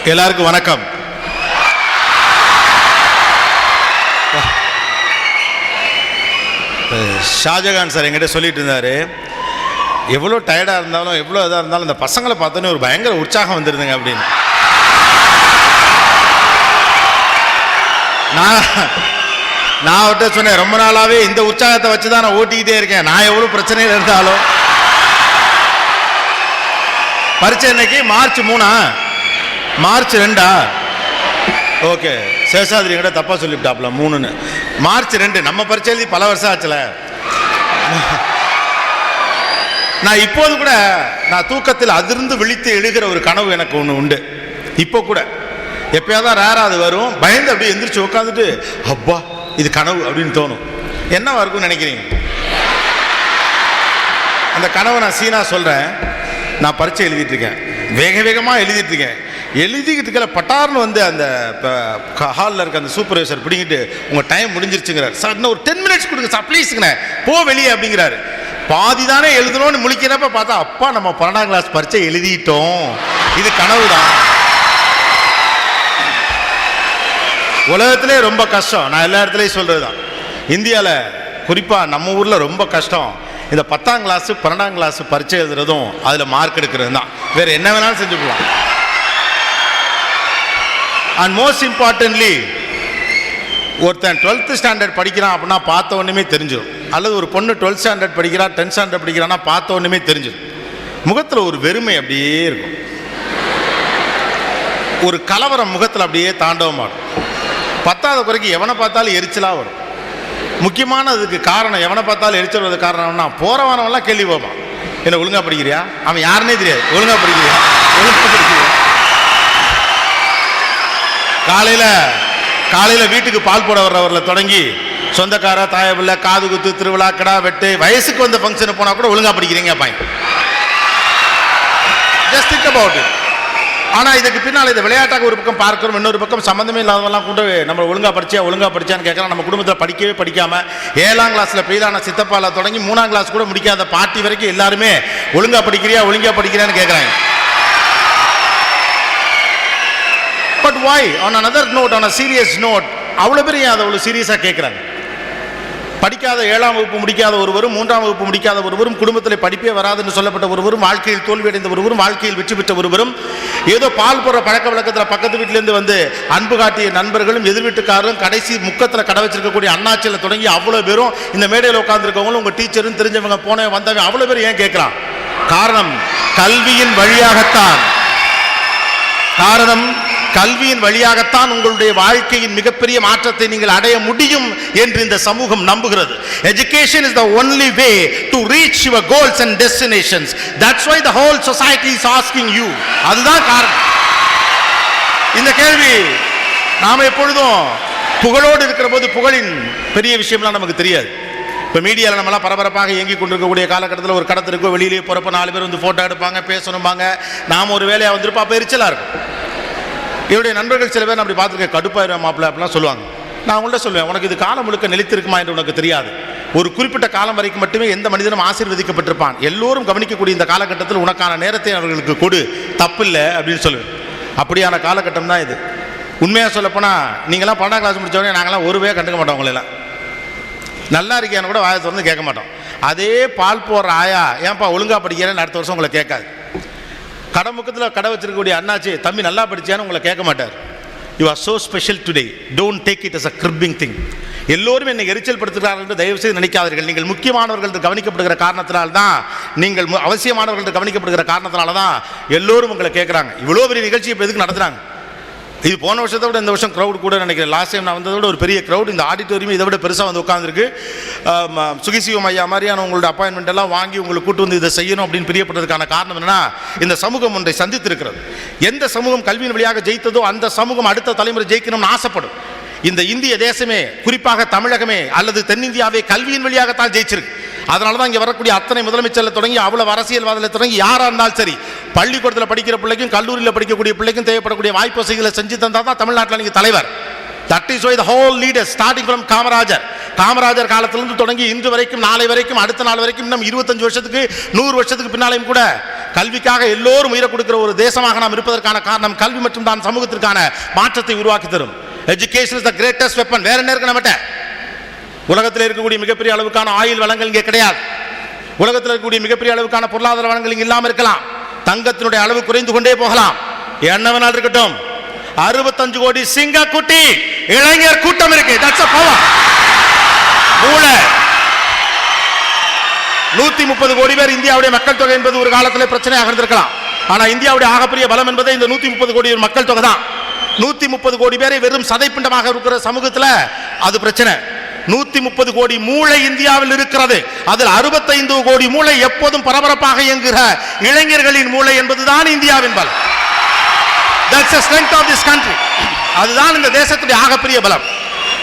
எல்லாருக்கும் வணக்கம். ஷாஜகான் சார் என்கிட்ட சொல்லிட்டு இருந்தாரு, எவ்வளோ டயர்டாக இருந்தாலும் எவ்வளோ இதாக இருந்தாலும் இந்த பசங்களை பார்த்தோன்னே ஒரு பயங்கர உற்சாகம் வந்துருதுங்க அப்படின்னு. நான் அவர்கிட்ட சொன்னேன், ரொம்ப நாளாகவே இந்த உற்சாகத்தை வச்சு தான் நான் ஓட்டிக்கிட்டே இருக்கேன். நான் எவ்வளோ பிரச்சனையில் இருந்தாலும் பரீட்சை இன்னைக்கு மார்ச் 3 மார்ச் 2 ஓகே, சேஷாதிரி கூட தப்பாக சொல்லிவிட்டாப்ல 3ன்னு. மார்ச் 2 நம்ம பரீட்சை எழுதி பல வருஷம் ஆச்சுல. நான் இப்போது கூட நான் தூக்கத்தில் அதிர்ந்து விழித்து எழுகிற ஒரு கனவு எனக்கு ஒன்று உண்டு. இப்போ கூட எப்பயாவது ரேராக அது வரும். பயந்து அப்படியே எந்திரிச்சு உட்காந்துட்டு அப்பா இது கனவு அப்படின்னு தோணும். என்னவா இருக்கும்னு நினைக்கிறீங்க? அந்த கனவை நான் சீனா சொல்கிறேன். நான் பரீட்சை எழுதிட்டு இருக்கேன், வேக வேகமாக எழுதிட்டு இருக்கேன். எழுதிக்கிட்டு இருக்கிற பட்டார்னு வந்து அந்த ஹாலில் இருக்க அந்த சூப்பர்வைசர் பிடிங்கிட்டு உங்கள் டைம் முடிஞ்சிருச்சுங்கிறார். சார் இன்னும் ஒரு 10 minutes கொடுங்க சார் ப்ளீஸுங்கண்ணே, போ வெளியே அப்படிங்கிறாரு. பாதி தானே எழுதணும்னு முழிக்கிறப்ப பார்த்தா அப்பா நம்ம 12ஆம் கிளாஸ் பரீட்சை எழுதிட்டோம், இது கனவு தான். உலகத்திலே ரொம்ப கஷ்டம், நான் எல்லா இடத்துலையும் சொல்கிறது தான். இந்தியாவில் குறிப்பாக நம்ம ஊரில் ரொம்ப கஷ்டம் இந்த 10ஆம் கிளாஸு 12ஆம் கிளாஸ் பரீட்சை எழுதுறதும் அதில் மார்க் எடுக்கிறது தான். வேறு என்ன வேணாலும் செஞ்சுக்கலாம். அண்ட் மோஸ்ட் இம்பார்ட்டன்ட்லி ஒருத்தன் 12th ஸ்டாண்டர்ட் படிக்கிறான் அப்படின்னா பார்த்த ஒன்றுமே தெரிஞ்சிடும். அல்லது ஒரு பொண்ணு 12th ஸ்டாண்டர்ட் படிக்கிறா 10th ஸ்டாண்டர்ட் படிக்கிறான்னா பார்த்த ஒன்றுமே தெரிஞ்சிடும். முகத்தில் ஒரு வெறுமை அப்படியே இருக்கும், ஒரு கலவரம் முகத்தில் அப்படியே தாண்டவமாடும். 10வது குறைக்கு எவனை பார்த்தாலும் எரிச்சலாக வரும். முக்கியமான அதுக்கு காரணம், எவனை பார்த்தாலும் எரிச்சல் வருது காரணம்னா போகிறவனெல்லாம் கேள்வி போவான், என்ன ஒழுங்காக படிக்கிறியா, அவன் யாருன்னே தெரியாது, ஒழுங்காக படிக்கிறியா ஒழுங்காக படிக்கிறியா. காலையில் வீட்டுக்கு பால் போட வர்றவரில் தொடங்கி சொந்தக்கார தாயபிள்ளை காது குத்து திருவிழா கடா வெட்டு வயசுக்கு வந்த ஃபங்க்ஷனு போனால் கூட ஒழுங்காக படிக்கிறீங்க பையன். Just think about it. ஆனால் இதுக்கு பின்னால் இதை விளையாட்டாக ஒரு பக்கம் பார்க்கிறோம், இன்னொரு பக்கம் சம்மந்தமே இல்லாதவெல்லாம் கொண்டு நம்ம ஒழுங்காக படிச்சான்னு கேட்குறோம். நம்ம குடும்பத்தில் படிக்கவே படிக்காமல் 7ஆம் கிளாஸில் பெய்தான சித்தப்பாவில் தொடங்கி 3ஆம் கிளாஸ் கூட முடிக்காத பாட்டி வரைக்கும் எல்லாருமே ஒழுங்காக படிக்கிறியான்னு கேட்குறாங்க. But why? On another note, on a serious note, அவ்வளோ பேர் ஏன் அதை அவ்வளோ சீரியஸாக கேட்குறாங்க? படிக்காத 7ஆம் வகுப்பு முடிக்காத ஒருவரும் 3ஆம் வகுப்பு முடிக்காத ஒருவரும் குடும்பத்தில் படிப்பே வராதுன்னு சொல்லப்பட்ட ஒருவரும் வாழ்க்கையில் தோல்வியடைந்த ஒருவரும் வாழ்க்கையில் வெற்றி பெற்ற ஒருவரும் ஏதோ பால் போடுற பழக்க வழக்கத்தில் பக்கத்து வீட்டிலேருந்து வந்து அன்பு காட்டிய நண்பர்களும் எதிர் வீட்டுக்காரரும் கடைசி முக்கத்தில் கடை வச்சிருக்கக்கூடிய அண்ணாச்சியில் தொடங்கி அவ்வளோ பேரும் இந்த மேடையில் உட்காந்துருக்கவங்களும் உங்கள் டீச்சரும் தெரிஞ்சவங்க போனவங்க வந்தவங்க அவ்வளோ பேர் ஏன் கேட்குறான்? காரணம் கல்வியின் வழியாகத்தான் உங்களுடைய வாழ்க்கையின் மிகப்பெரிய மாற்றத்தை நீங்கள் அடைய முடியும் என்று இந்த சமூகம் நம்புகிறது. Education is the only way to reach your goals and destinations. That's why the whole society is asking you. அதுதான் காரணம். இந்த கேள்வி நாம எப்பொழுதும் புகழோடு இருக்கிற போது புகழின் பெரிய விஷயம்லாம் நமக்கு தெரியாது. இப்போ மீடியாவில் நம்மளாம் பரபரப்பாக இயங்கி கொண்டிருக்கக்கூடிய காலகட்டத்தில் ஒரு கடத்திற்கோ வெளியிலேயே போகிறப்ப 4 பேர் வந்து ஃபோட்டோ எடுப்பாங்க, பேசணும்பாங்க. நாம் ஒரு வேலையாக வந்திருப்பா அப்போ எரிச்சலாக இருக்கும். என்னுடைய நண்பர்கள் சில பேர் அப்படி பார்த்துருக்கேன், கடுப்பாயிரம் மாப்பிள்ள அப்படிலாம் சொல்லுவாங்க. நான் அவங்கள்ட்ட சொல்லுவேன், உனக்கு இது காலம் முழுக்க நிலைத்திருக்குமா என்று உனக்கு தெரியாது. ஒரு குறிப்பிட்ட காலம் வரைக்கும் மட்டுமே எந்த மனிதனும் ஆசீர்வதிக்கப்பட்டிருப்பான். எல்லோரும் கவனிக்கக்கூடிய இந்த காலகட்டத்தில் உனக்கான நேரத்தை அவர்களுக்கு கொடு, தப்பில்லை அப்படின்னு சொல்லுவேன். அப்படியான காலகட்டம் தான் இது. உண்மையாக சொல்லப்போனால் நீங்களாம் 12ஆம் கிளாஸ் முடித்தவொடனே நாங்களாம் ஒருவே கண்டுக்க மாட்டோம். உங்களெல்லாம் நல்லா இருக்கியான்னு கூட வாயை திறந்து கேட்க மாட்டோம். அதே பால் போடுற ஆயா ஏன்ப்பா ஒழுங்காக படிக்கிறேன்னு அடுத்த வருஷம் உங்களை கேட்காது. கடமுக்கத்தில் கடை வச்சிருக்கக்கூடிய அண்ணாச்சி தம்பி நல்லா படிச்சியான்னு உங்களை கேட்க மாட்டார். You are so special today, don't take it as a gripping thing. எல்லோரும் என்னை எரிச்சல் படுத்துகிறார்கள் என்று தயவு செய்து நினைக்காதீர்கள். நீங்கள் முக்கியமானவர்கள் என்று கவனிக்கப்படுகிற காரணத்தினால்தான், நீங்கள் அவசியமானவர்கள் என்று கவனிக்கப்படுகிற காரணத்தினால தான் எல்லோரும் உங்களை கேட்குறாங்க. இவ்வளோ பெரிய நிகழ்ச்சி இப்போ எதுக்கு நடத்துகிறாங்க? இது போன வருஷத்தை விட இந்த வருஷம் க்ரௌட் கூட நினைக்கிறேன். லாஸ்ட் டைம் நான் வந்ததை விட ஒரு பெரிய க்ரௌட். இந்த ஆடிட்டோரியம் இதை விட பெருசாக வந்து உட்காந்துருக்கு. சுகிசிவம் ஐயா மாதிரியான உங்களோட அப்பாயின்மெண்ட் எல்லாம் வாங்கி உங்களுக்கு கூட்டு வந்து இதை செய்யணும் அப்படின்னு பிரியப்பட்டதுக்கான காரணம் என்னன்னா, இந்த சமூகம் ஒன்றை சந்தித்திருக்கிறது. எந்த சமூகம் கல்வியின் வழியாக ஜெயித்ததோ அந்த சமூகம் அடுத்த தலைமுறை ஜெயிக்கணும்னு ஆசைப்படும். இந்த இந்திய தேசமே, குறிப்பாக தமிழகமே அல்லது தென்னிந்தியாவே கல்வியின் வழியாகத்தான் ஜெயிச்சிருக்கு. அதனால தான் இங்கே வரக்கூடிய அத்தனை முதலமைச்சரில் தொடங்கி அவ்வளவு அரசியல்வாதில் தொடங்கி யாராக இருந்தாலும் சரி, பள்ளிக்கூடத்தில் படிக்கிற பிள்ளைக்கும் கல்லூரியில் படிக்கக்கூடிய பிள்ளைக்கும் தேவைப்படக்கூடிய வாய்ப்பு வசதிகளை செஞ்சு தந்தால் தான் தமிழ்நாட்டில் நீங்கள் தலைவர். That is why the whole leaders starting from Kamarajar, Kamarajar காலத்திலிருந்து தொடங்கி இன்று வரைக்கும், நாளை வரைக்கும், அடுத்த நாள் வரைக்கும், இன்னும் 25 வருஷத்துக்கு 100 வருஷத்துக்கு பின்னாலையும் கூட கல்விக்காக எல்லோரும் உயிரை கொடுக்கிற ஒரு தேசமாக நாம் இருப்பதற்கான காரணம் கல்வி மற்றும் தான் சமூகத்திற்கான மாற்றத்தை உருவாக்கி தரும். Education is the greatest weapon. வேற என்ன இருக்கு நம்மட்ட? உலகத்தில் இருக்கக்கூடிய மிகப்பெரிய அளவுக்கான ஆயில் வளங்கள் இங்கே கிடையாது. உலகத்தில் இருக்கக்கூடிய மிகப்பெரிய அளவுக்கான பொருளாதார வளங்கள் இங்கே இல்லாமல் இருக்கலாம். தங்கத்தினுடைய அளவு குறைந்து கொண்டே போகலாம். என்ன வேணாலும் இருக்கட்டும், 65 கோடி சிங்க குட்டி இளைஞர் கூட்டம் இருக்கு. That's a power. மூளை 130 கோடி பேர் இந்தியாவுடைய மக்கள் தொகை என்பது ஒரு காலத்தில் பிரச்சனையாக இருந்திருக்கலாம். ஆனா இந்தியாவுடைய ஆகப்பெரிய பலம் என்பது இந்த 130 கோடி மக்கள் தொகை தான். 130 கோடி பேரை வெறும் சதைப்பிண்டமாக இருக்கிற சமூகத்தில் அது பிரச்சனை. 130 கோடி மூளை இந்தியாவில் இருக்கிறது. அதில் 65 கோடி மூளை எப்போதும் பரபரப்பாக இயங்குகிற இளைஞர்களின் மூளை என்பதுதான் இந்தியாவின் பலம். That's the strength of this country. அதுதான் இந்த தேசத்துடைய ஆகப்பெரிய பலம்.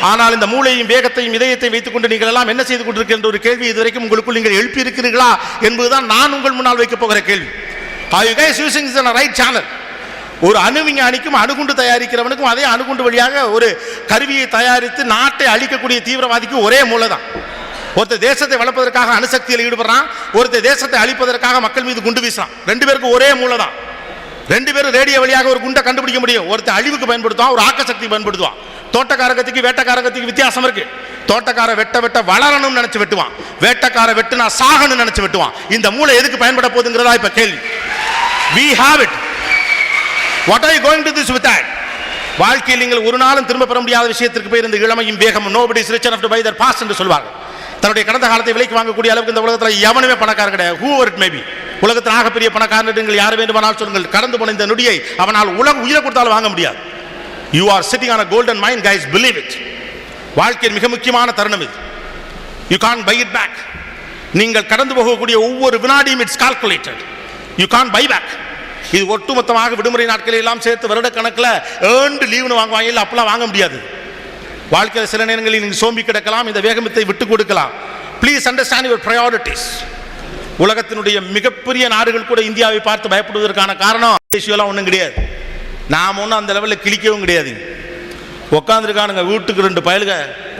ஆனால் இந்த மூளையும் வேகத்தையும் இதயத்தை வைத்துக் கொண்டு நீங்கள் எல்லாம் என்ன செய்து கொண்டிருக்கின்ற ஒரு கேள்வி இதுவரைக்கும் உங்களுக்குள் நீங்கள் எழுப்பி இருக்கிறீர்களா என்பதுதான் நான் உங்கள் முன்னால் வைக்க போகிற கேள்வி. Are you guys using this on a right channel? ஒரு அணுவிஞ்ஞானிக்கும் அணுகுண்டு தயாரிக்கிறவனுக்கும் அதே அணுகுண்டு வழியாக ஒரு கருவியை தயாரித்து நாட்டை அழிக்கக்கூடிய தீவிரவாதிக்கு ஒரே மூளை தான். ஒருத்தர் தேசத்தை வளர்ப்பதற்காக அணுசக்தியில் ஈடுபடுறான், ஒருத்தர் தேசத்தை அழிப்பதற்காக மக்கள் மீது குண்டு வீசுறான். 2 பேருக்கு ஒரே மூளை தான். 2 பேரும் ரேடியோ வழியாக ஒரு குண்டை கண்டுபிடிக்க முடியும். ஒருத்தர் அழிவுக்கு பயன்படுத்துவான், ஒரு ஆக்கசக்தி பயன்படுத்துவான். தோட்டக்காரகத்துக்கு வேட்டக்காரகத்துக்கு வித்தியாசம் இருக்கு. தோட்டக்கார வெட்ட வளரணும் நினைச்சு வெட்டுவான், வேட்டக்கார வெட்டுனா சாகணும் நினைச்சு வெட்டுவான். இந்த மூளை எதுக்கு பயன்பட போகுதுங்கிறதா இப்ப கேள்வி. We have it. What are you going to do with that? வாழ்க்கையில் நீங்கள் ஒரு நாளும் திரும்ப பெற முடியாத விஷயத்திற்கு பேர் இந்த இளமையும் வேகமும். Nobody is rich enough to buy their past என்று சொல்வார்கள். தன்னுடைய கடந்த காலத்தை விலைக்கு வாங்கக்கூடிய அளவுக்கு இந்த உலகத்தில் எவனுமே பணக்காரன் கிடையாது. Whoever it may be. உலகத்தில் ஆகப்பெரிய பணக்காரன் நீங்கள் யார் வேண்டுமானால் சொல்லுங்கள், கடந்து போன இந்த நொடியை அவனால் உயிரை கொடுத்தாலும் வாங்க முடியாது. You are sitting on a golden mine, guys, believe it. வாழ்க்கையின் மிக முக்கியமான தருணம் இது. You can't buy it back. நீங்கள் கடந்து போகக்கூடிய ஒவ்வொரு வினாடியும் it's calculated. You can't buy back. இது ஒட்டுமொத்தமாக விடுமுறை நாட்களை எல்லாம் சேர்த்து வருட கணக்கில் ஏர்ன்டு லீவ்னு வாங்குவாங்க. இல்லை, அப்பெல்லாம் வாங்க முடியாது. வாழ்க்கையில் சில நேரங்களில் நீங்கள் சோம்பி கிடக்கலாம், இந்த வேகத்தை விட்டு கொடுக்கலாம். Please understand your priorities. உலகத்தினுடைய மிகப்பெரிய நாடுகள் கூட இந்தியாவை பார்த்து பயப்படுவதற்கான காரணம் ரேஷியோலாம் ஒன்றும் கிடையாது. நாம் ஒன்றும் அந்த லெவலில் கிழிக்கவும் கிடையாது. உட்காந்துருக்கானுங்க வீட்டுக்கு 2 பயலுக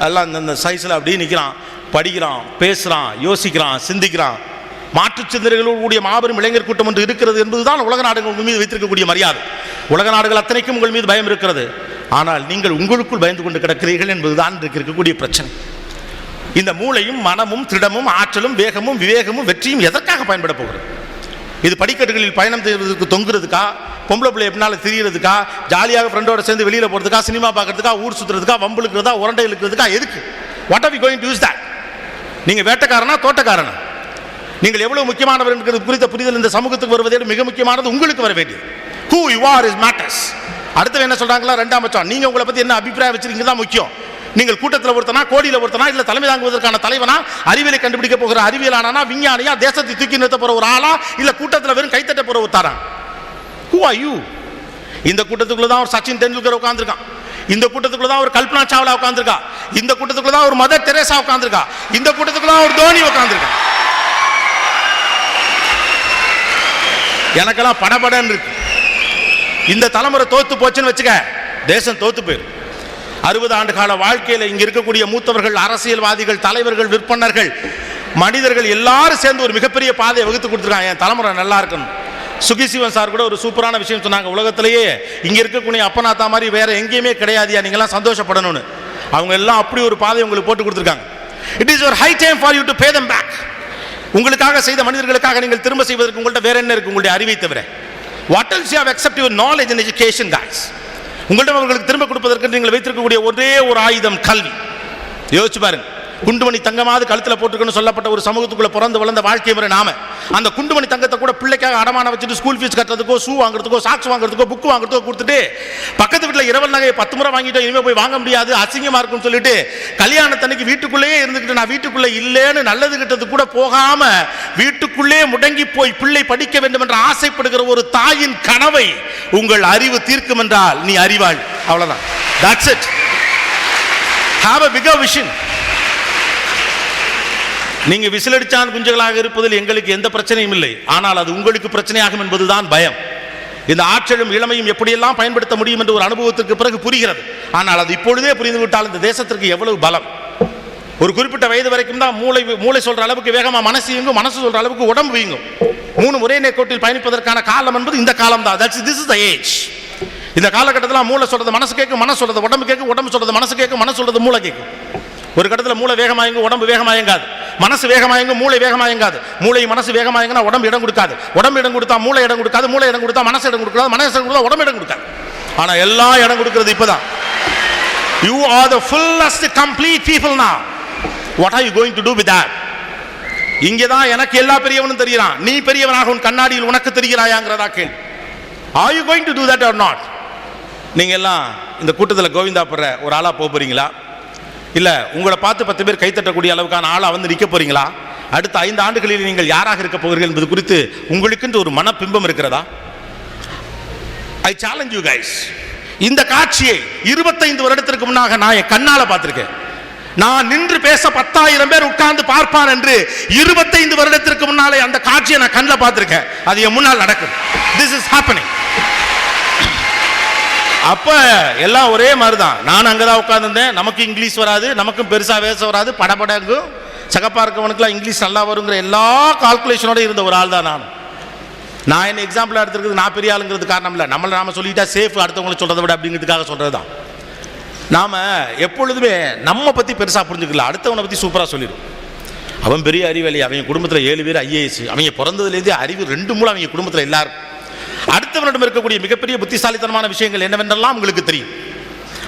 எல்லாம் இந்த சைஸில் அப்படியே நிற்கிறான், படிக்கிறான், பேசுகிறான், யோசிக்கிறான், சிந்திக்கிறான். மாற்றுச் சிந்தனைகளோடு கூடிய மாபெரும் இளைஞர் கூட்டம் ஒன்று இருக்கிறது என்பதுதான் உலக நாடுகள் உங்கள் மீது வைத்திருக்கக்கூடிய மரியாதை. உலக நாடுகள் அத்தனைக்கும் உங்கள் மீது பயம் இருக்கிறது. ஆனால் நீங்கள் உங்களுக்குள் பயந்து கொண்டு கிடக்கிறீர்கள் என்பதுதான் இருக்கக்கூடிய பிரச்சனை. இந்த மூளையும் மனமும் திடமும் ஆற்றலும் வேகமும் விவேகமும் வெற்றியும் எதற்காக பயன்பட போகிறது? இது படிக்கட்டுகளில் பயணம் செய்வதற்கு, தொங்குறதுக்கா, பொம்பளை பிள்ளை எப்படினாலும் திரியறதுக்கா, ஜாலியாக ஃப்ரெண்டோட சேர்ந்து வெளியில் போகிறதுக்கா, சினிமா பார்க்கறதுக்கா, ஊர் சுற்றுறதுக்கா, வம்புழுக்கிறதா, உரண்டை இழுக்கிறதுக்கா, எதுக்கு? What are we going to use that? நீங்கள் வேட்டக்காரனா தோட்டக்காரனா? நீங்கள் எவ்வளவு முக்கியமானவர் என்கிறது குறித்த புரிதல் இந்த சமூகத்துக்கு வருவதே மிக முக்கியமானது உங்களுக்கு வர வேண்டியது. Who you are is matters. அடுத்து என்ன சொல்றாங்களா, 2ஆம் பட்சம் நீங்க உங்களை பத்தி என்ன அபிப்பிராயம் வச்சிருக்கீங்க தான் முக்கியம். நீங்கள் கூட்டத்தில் ஒருத்தனா, கோடியில் ஒருத்தனா, இல்ல தலைமை தாங்குவதற்கான தலைவனா, அறிவியலை கண்டுபிடிக்க போகிற அறிவியலானா, விஞ்ஞானியா, தேசத்தை தூக்கி நிறுத்த போற ஒரு ஆளா, இல்ல கூட்டத்தில் வெறும் கைத்தட்ட போற ஒருத்தாரா? Who are you? இந்த கூட்டத்துக்குள்ள தான் ஒரு சச்சின் தெண்டுல்கர் உட்கார்ந்திருக்கான். இந்த கூட்டத்துக்குள்ள தான் ஒரு கல்பனா சாவ்லா உட்கார்ந்திருக்கா. இந்த கூட்டத்துக்குள்ள தான் ஒரு மதர் தெரேசா உட்கார்ந்திருக்கா. இந்த கூட்டத்துக்குள்ள தான் ஒரு தோனி உட்கார்ந்திருக்கா. எனக்கெல்லாம் படபடன்னு இருக்கு. இந்த தலைமுறை தோத்து போச்சுன்னு வச்சுக்க, தேசம் தோத்து போயிடும். 60 ஆண்டு கால வாழ்க்கையில் இங்க இருக்கக்கூடிய மூத்தவர்கள், அரசியல்வாதிகள், தலைவர்கள், விற்பனர்கள், மனிதர்கள் எல்லாரும் சேர்ந்து ஒரு மிகப்பெரிய பாதையை வகுத்து கொடுத்துருக்காங்க. என் தலைமுறை நல்லா இருக்கணும். சுகிசிவன் சார் கூட ஒரு சூப்பரான விஷயம் சொன்னாங்க. உலகத்திலேயே இங்க இருக்கக்கூடிய அப்பனாத்தா மாதிரி வேற எங்கேயுமே கிடையாதியா, நீங்களாம் சந்தோஷப்படணும்னு. அவங்க எல்லாம் அப்படி ஒரு பாதையை உங்களுக்கு போட்டு கொடுத்துருக்காங்க. It is your high time for you to pay them back. உங்களுக்காக செய்த மனிதர்களுக்காக நீங்கள் திரும்ப செய்வதற்கு உங்கள்ட்ட வேற என்ன இருக்கு? உங்களுடைய அறிவை தவிர. What else you have accept your knowledge and education, guys? உங்கள்ட்ட அவர்களுக்கு திரும்ப கொடுப்பதற்கு நீங்கள் வைத்திருக்கக்கூடிய ஒரே ஒரு ஆயுதம் கல்வி. யோசிச்சு பாருங்க. குண்டுமணி தங்கமாவது கழுத்துல போட்டுக்கணும்னு சொல்லப்பட்ட ஒரு சமூகத்துக்குள்ள பிறந்து வளர்ந்த வாழ்க்கை முறை நாம. அந்த குண்டுமணி தங்கத்தை கூட பிள்ளைக்காக அடமான வச்சுட்டு ஸ்கூல் ஃபீஸ் கட்டுறதுக்கோ, ஷூ வாங்குறதுக்கோ, சாக்ஸ் வாங்குறதுக்கோ, புக் வாங்குறதுக்கோ கொடுத்துட்டு, பக்கத்து வீட்டில் இரவல் நகையை 10 முறை வாங்கிட்டோம், இனிமே போய் வாங்க முடியாது, அசிங்கமா இருக்கும்னு சொல்லிட்டு கல்யாணத்தன்னைக்கு வீட்டுக்குள்ளேயே இருந்துக்கிட்டு நான் வீட்டுக்குள்ள இல்லைன்னு நல்லது கிட்டது கூட போகாம வீட்டுக்குள்ளே முடங்கி போய் பிள்ளை படிக்க வேண்டும் என்று ஆசைப்படுகிற ஒரு தாயின் கனவை உங்கள் அறிவு தீர்க்கும் என்றால் நீ அறிவாள். அவ்வளவுதான். That's it. Have a bigger vision. நீங்க விசிலடிச்சான் குஞ்சுகளாக இருப்பதில் எங்களுக்கு எந்த பிரச்சனையும் இல்லை. ஆனால் அது உங்களுக்கு பிரச்சனையாகும் என்பதுதான் பயம். இந்த ஆற்றலும் இளமையும் எப்படியெல்லாம் பயன்படுத்த முடியும் என்று ஒரு அனுபவத்திற்கு பிறகு புரிகிறது. ஆனால் அது இப்பொழுதே புரிந்துவிட்டால் இந்த தேசத்திற்கு எவ்வளவு பலம். ஒரு குறிப்பிட்ட வயது வரைக்கும் தான் மூளை சொல்ற அளவுக்கு வேகமா மனசு இயங்கும், மனசு சொல்ற அளவுக்கு உடம்பு இயங்கும். 3 ஒரே நேர்கோட்டில் பயணிப்பதற்கான காலம் என்பது இந்த காலம் தான். This is the age. இந்த காலகட்டத்தில் மூளை சொல்றது மனசு கேட்கும், மனசு சொல்றது உடம்பு கேட்கும், உடம்பு சொல்றது மனசு கேட்கும், மனசு சொல்றது மூளை கேட்கும். ஒரு கட்டத்தில் மூளை வேகமாயங்கும், உடம்பு வேகமாயங்காது. மனசு வேகமாயங்கும், மூளை வேகமாயங்காது. மூளை மனசு வேகமாயங்கினா உடம்பு இடம் கொடுக்காது. உடம்பு இடம் கொடுத்தா மூளை இடம் கொடுக்காது. மூளை இடம் கொடுத்தா மனசு இடம் கொடுக்காது. மனசு இடம் கொடுத்தா உடம்பு இடம் கொடுக்காது. ஆனா எல்லா இடம் கொடுக்கிறது இப்பதான். You are the fullest complete people now. What are you going to do with that? இங்கதான் எனக்கு எல்லா பெரியவனும் தெரிகிறான், நீ பெரியவனாக உன் கண்ணாடியில் உனக்கு தெரிகிறாயாங்கிறதா கேள்வி. Are you going to do that or not? நீங்க எல்லாம் இந்த கூட்டத்தில் கோவிந்தா படுற ஒரு ஆளா போறீங்களா? இல்ல உங்களை பார்த்து 10 பேர் கைத்தட்டக்கூடிய அளவுக்கான ஆளா வந்து நிற்க போறீங்களா? அடுத்த 5 ஆண்டுகளில் நீங்கள் யாராக இருக்க போகிறீர்கள் என்பது குறித்து உங்களுக்கு ஒரு மனப்பிம்பம் இருக்கிறதா? I challenge you guys. இந்த காட்சியை 25 வருடத்திற்கு முன்னாக நான் என் கண்ணால பார்த்திருக்கேன். நான் நின்று பேச 10,000 பேர் உட்கார்ந்து பார்ப்பான் என்று 25 வருடத்திற்கு முன்னாலே அந்த காட்சியை நான் கண்ணில் பார்த்திருக்கேன். அது என் முன்னால் நடக்குது. This is happening. அப்ப எல்லாம் ஒரே மாதிரி தான். நான் அங்கதான் உட்கார்ந்துருந்தேன். நமக்கு இங்கிலீஷ் வராது, நமக்கும் பெருசா பேச வராது, படபடங்கும் சகப்பா இருக்கவனுக்குலாம் இங்கிலீஷ் நல்லா வருங்கிற எல்லா கால்குலேஷனோட இருந்த ஒரு ஆள் தான் நான் என்ன எக்ஸாம்பிளா எடுத்துக்கிறது நான் பெரிய ஆளுங்கிறது காரணம் இல்லை. நாம சொல்லிட்டா சேஃப், அடுத்தவங்களை சொல்றதை விட அப்படிங்கிறதுக்காக சொல்றதுதான். நாம எப்பொழுதுமே நம்ம பத்தி பெருசா புரிஞ்சுக்கல, அடுத்தவனை பத்தி சூப்பரா சொல்லிடும். அவன் பெரிய அறிவாளி, அவங்க குடும்பத்தில் 7 பேர் IAS, அவங்க பிறந்ததுலேருந்தே அறிவு 2 மூலம் அவங்க குடும்பத்தில் எல்லாரும். அடுத்தவனிடம் இருக்கக்கூடிய மிகப்பெரிய புத்திசாலித்தனமான விஷயங்கள் என்னவென்றெல்லாம் உங்களுக்கு தெரியும்.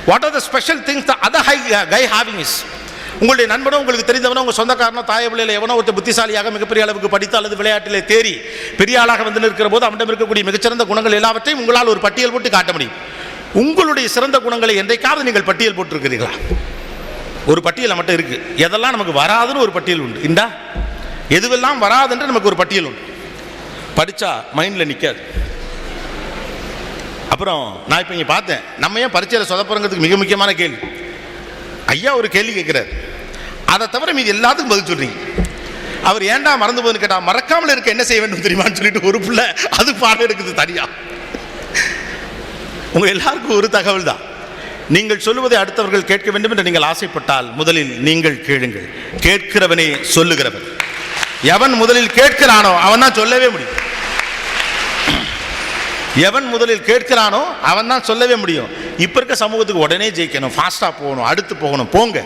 What are the special things the other guy having is. உங்களுடைய நண்பனோ உங்களுக்கு தெரிந்தவனோ உங்கள் சொந்தக்காரனோ தாய பிள்ளையில எவனோ ஒருத்தர் புத்திசாலியாக மிகப்பெரிய அளவுக்கு படித்து அல்லது விளையாட்டிலே தேறி பெரிய ஆளாக வந்து இருக்கிற போது அவனிடம் இருக்கக்கூடிய மிகச்சிறந்த குணங்கள் எல்லாவற்றையும் உங்களால் ஒரு பட்டியல் போட்டு காட்ட முடியும். உங்களுடைய சிறந்த குணங்களை என்றைக்காவது நீங்கள் பட்டியல் போட்டிருக்கிறீர்களா? ஒரு பட்டியல் மட்டும் இருக்கு. எதெல்லாம் நமக்கு வராதுன்னு ஒரு பட்டியல் உண்டு. இந்தா எதுவெல்லாம் வராதுன்ற நமக்கு ஒரு பட்டியல் உண்டு. படிச்சா மைண்ட்ல நிற்காது. அப்புறம் நான் இப்போ இங்கே பார்த்தேன், நம்ம ஏன் பரீட்சையில் சொதப்புறங்கிறதுக்கு மிக முக்கியமான கேள்வி. ஐயா ஒரு கேள்வி கேட்கிறார், அதை தவிர மீது எல்லாத்துக்கும் பதில் சொல்றீங்க. அவர் ஏன்டா மறந்து போகுதுன்னு கேட்டா, மறக்காமல் இருக்க என்ன செய்ய வேண்டும் தெரியுமான்னு சொல்லிட்டு ஒரு பிள்ளை அது பாடம் இருக்குது தனியா. உங்க எல்லாருக்கும் ஒரு தகவல் தான், நீங்கள் சொல்லுவதை அடுத்தவர்கள் கேட்க வேண்டும் என்று நீங்கள் ஆசைப்பட்டால் முதலில் நீங்கள் கேளுங்கள். கேட்கிறவனே சொல்லுகிறவன். எவன் முதலில் கேட்கிறானோ அவன் தான் சொல்லவே முடியும். எவன் முதலில் கேட்கிறானோ அவன் தான் சொல்லவே முடியும். இப்ப இருக்க சமூகத்துக்கு உடனே ஜெயிக்கணும், ஃபாஸ்டா போகணும், அடுத்து போகணும், போங்க.